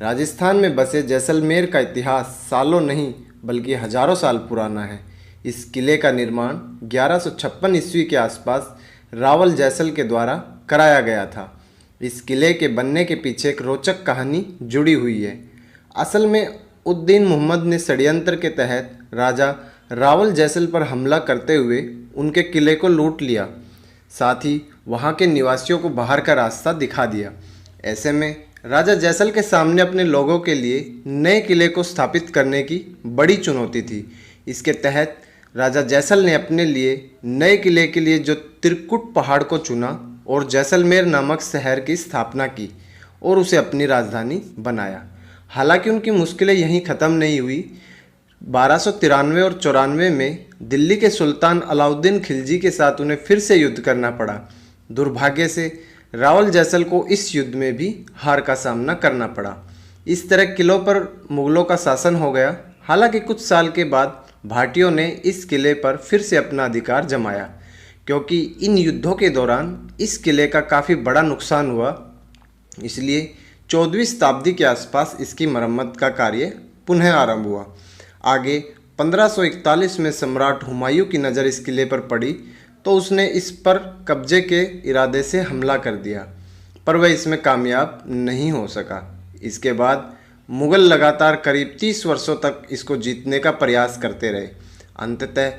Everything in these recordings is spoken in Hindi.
राजस्थान में बसे जैसलमेर का इतिहास सालों नहीं बल्कि हजारों साल पुराना है। इस किले का निर्माण 1156 ईस्वी के आसपास रावल जैसल के द्वारा कराया गया था। इस किले के बनने के पीछे एक रोचक कहानी जुड़ी हुई है। असल में उद्दीन मोहम्मद ने षड्यंत्र के तहत राजा रावल जैसल पर हमला करते हुए उनके किले को लूट लिया, साथ ही वहाँ के निवासियों को बाहर का रास्ता दिखा दिया। ऐसे में राजा जैसल के सामने अपने लोगों के लिए नए किले को स्थापित करने की बड़ी चुनौती थी। इसके तहत राजा जैसल ने अपने लिए नए किले के लिए जो त्रिकुट पहाड़ को चुना और जैसलमेर नामक शहर की स्थापना की और उसे अपनी राजधानी बनाया। हालांकि उनकी मुश्किलें यहीं ख़त्म नहीं हुई। 1293 और 94 में दिल्ली के सुल्तान अलाउद्दीन खिलजी के साथ उन्हें फिर से युद्ध करना पड़ा। दुर्भाग्य से रावल जैसल को इस युद्ध में भी हार का सामना करना पड़ा। इस तरह किलों पर मुगलों का शासन हो गया। हालांकि कुछ साल के बाद भाटियों ने इस किले पर फिर से अपना अधिकार जमाया, क्योंकि इन युद्धों के दौरान इस किले का काफ़ी बड़ा नुकसान हुआ। इसलिए 14वीं शताब्दी के आसपास इसकी मरम्मत का कार्य पुनः आरंभ हुआ। आगे 1541 में सम्राट हुमायूं की नज़र इस किले पर पड़ी तो उसने इस पर कब्जे के इरादे से हमला कर दिया, पर वह इसमें कामयाब नहीं हो सका। इसके बाद मुग़ल लगातार करीब 30 वर्षों तक इसको जीतने का प्रयास करते रहे। अंततः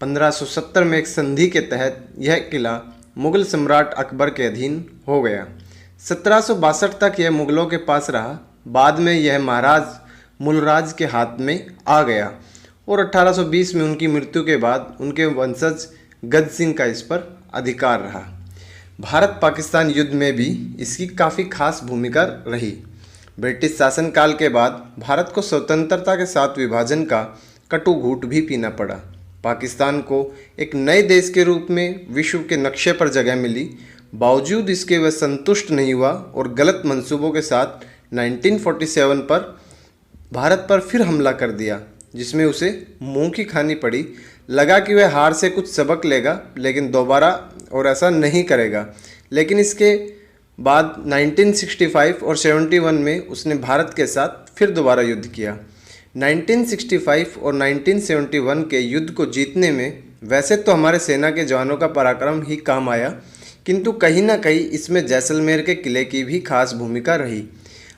1570 में एक संधि के तहत यह किला मुग़ल सम्राट अकबर के अधीन हो गया। 1762 तक यह मुग़लों के पास रहा। बाद में यह महाराज मुलराज के हाथ में आ गया और 1820 में उनकी मृत्यु के बाद उनके वंशज गज सिंह का इस पर अधिकार रहा। भारत पाकिस्तान युद्ध में भी इसकी काफ़ी खास भूमिका रही। ब्रिटिश शासनकाल के बाद भारत को स्वतंत्रता के साथ विभाजन का कटु घूंट भी पीना पड़ा। पाकिस्तान को एक नए देश के रूप में विश्व के नक्शे पर जगह मिली। बावजूद इसके वह संतुष्ट नहीं हुआ और गलत मंसूबों के साथ 1947 पर भारत पर फिर हमला कर दिया, जिसमें उसे मुंह की खानी पड़ी। लगा कि वह हार से कुछ सबक लेगा, लेकिन दोबारा और ऐसा नहीं करेगा। लेकिन इसके बाद 1965 और 71 में उसने भारत के साथ फिर दोबारा युद्ध किया। 1965 और 1971 के युद्ध को जीतने में वैसे तो हमारे सेना के जवानों का पराक्रम ही काम आया, किंतु कहीं ना कहीं इसमें जैसलमेर के किले की भी खास भूमिका रही।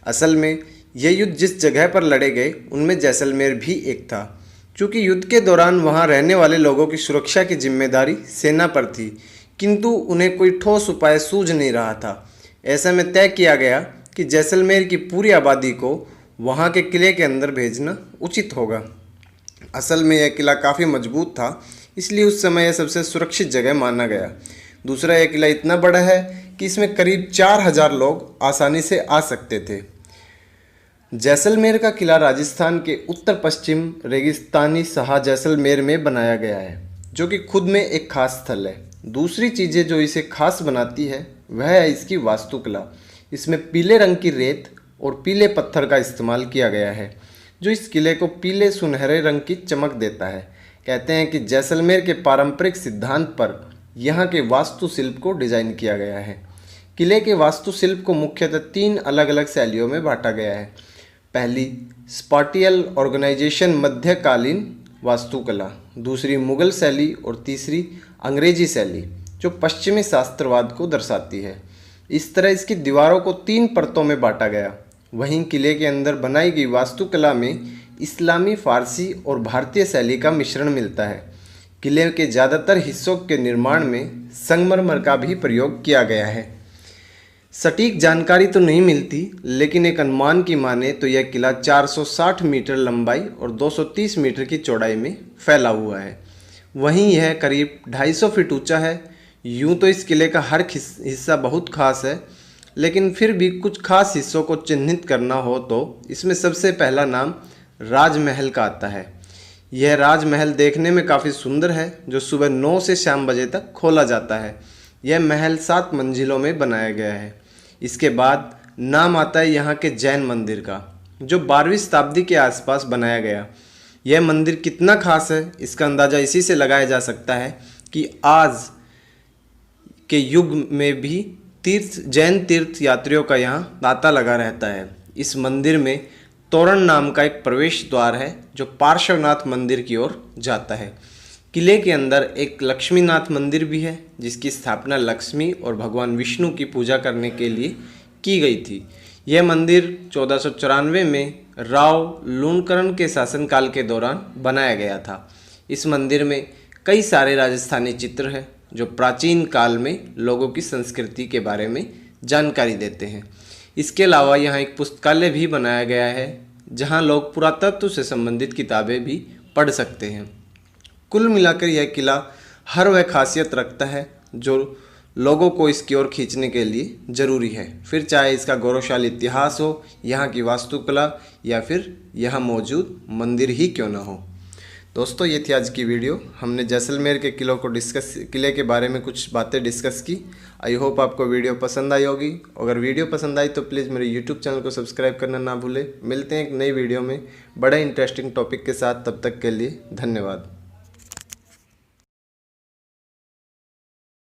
असल में यह युद्ध जिस जगह पर लड़े गए उनमें जैसलमेर भी एक था। चूँकि युद्ध के दौरान वहां रहने वाले लोगों की सुरक्षा की जिम्मेदारी सेना पर थी, किंतु उन्हें कोई ठोस उपाय सूझ नहीं रहा था। ऐसे में तय किया गया कि जैसलमेर की पूरी आबादी को वहां के किले के अंदर भेजना उचित होगा। असल में यह किला काफ़ी मजबूत था, इसलिए उस समय यह सबसे सुरक्षित जगह माना गया। दूसरा, यह किला इतना बड़ा है कि इसमें करीब 4000 लोग आसानी से आ सकते थे। जैसलमेर का किला राजस्थान के उत्तर पश्चिम रेगिस्तानी शाह जैसलमेर में बनाया गया है, जो कि खुद में एक खास स्थल है। दूसरी चीज़ें जो इसे खास बनाती है वह है इसकी वास्तुकला। इसमें पीले रंग की रेत और पीले पत्थर का इस्तेमाल किया गया है, जो इस किले को पीले सुनहरे रंग की चमक देता है। कहते हैं कि जैसलमेर के पारंपरिक सिद्धांत पर यहाँ के वास्तुशिल्प को डिज़ाइन किया गया है। किले के वास्तुशिल्प को मुख्यतः 3 अलग अलग शैलियों में बांटा गया है। पहली स्पाटियल ऑर्गेनाइजेशन मध्यकालीन वास्तुकला, दूसरी मुगल शैली और तीसरी अंग्रेजी शैली जो पश्चिमी शास्त्रवाद को दर्शाती है। इस तरह इसकी दीवारों को 3 परतों में बांटा गया। वहीं किले के अंदर बनाई गई वास्तुकला में इस्लामी, फारसी और भारतीय शैली का मिश्रण मिलता है। किले के ज़्यादातर हिस्सों के निर्माण में संगमरमर का भी प्रयोग किया गया है। सटीक जानकारी तो नहीं मिलती, लेकिन एक अनुमान की माने तो यह किला 460 मीटर लंबाई और 230 मीटर की चौड़ाई में फैला हुआ है। वहीं यह करीब 250 फीट ऊंचा है। यूं तो इस किले का हर हिस्सा बहुत खास है, लेकिन फिर भी कुछ खास हिस्सों को चिन्हित करना हो तो इसमें सबसे पहला नाम राजमहल का आता है। यह राजमहल देखने में काफ़ी सुंदर है, जो सुबह 9 से शाम बजे तक खोला जाता है। यह महल 7 मंजिलों में बनाया गया है। इसके बाद नाम आता है यहाँ के जैन मंदिर का, जो 12वीं शताब्दी के आसपास बनाया गया। यह मंदिर कितना खास है इसका अंदाज़ा इसी से लगाया जा सकता है कि आज के युग में भी जैन तीर्थ यात्रियों का यहाँ तांता लगा रहता है। इस मंदिर में तोरण नाम का एक प्रवेश द्वार है जो पार्श्वनाथ मंदिर की ओर जाता है। किले के अंदर एक लक्ष्मीनाथ मंदिर भी है जिसकी स्थापना लक्ष्मी और भगवान विष्णु की पूजा करने के लिए की गई थी। यह मंदिर 1494 में राव लूणकरण के शासनकाल के दौरान बनाया गया था। इस मंदिर में कई सारे राजस्थानी चित्र हैं जो प्राचीन काल में लोगों की संस्कृति के बारे में जानकारी देते हैं। इसके अलावा यहाँ एक पुस्तकालय भी बनाया गया है जहाँ लोग पुरातत्व से संबंधित किताबें भी पढ़ सकते हैं। कुल मिलाकर यह किला हर वह खासियत रखता है जो लोगों को इसकी ओर खींचने के लिए ज़रूरी है, फिर चाहे इसका गौरवशाली इतिहास हो, यहाँ की वास्तुकला या फिर यहाँ मौजूद मंदिर ही क्यों ना हो। दोस्तों, ये थी आज की वीडियो। हमने जैसलमेर के किले के बारे में कुछ बातें डिस्कस की। आई होप आपको वीडियो पसंद आई होगी। अगर वीडियो पसंद आई तो प्लीज़ मेरे यूट्यूब चैनल को सब्सक्राइब करना ना भूलें। मिलते हैं एक नई वीडियो में बड़े इंटरेस्टिंग टॉपिक के साथ। तब तक के लिए धन्यवाद।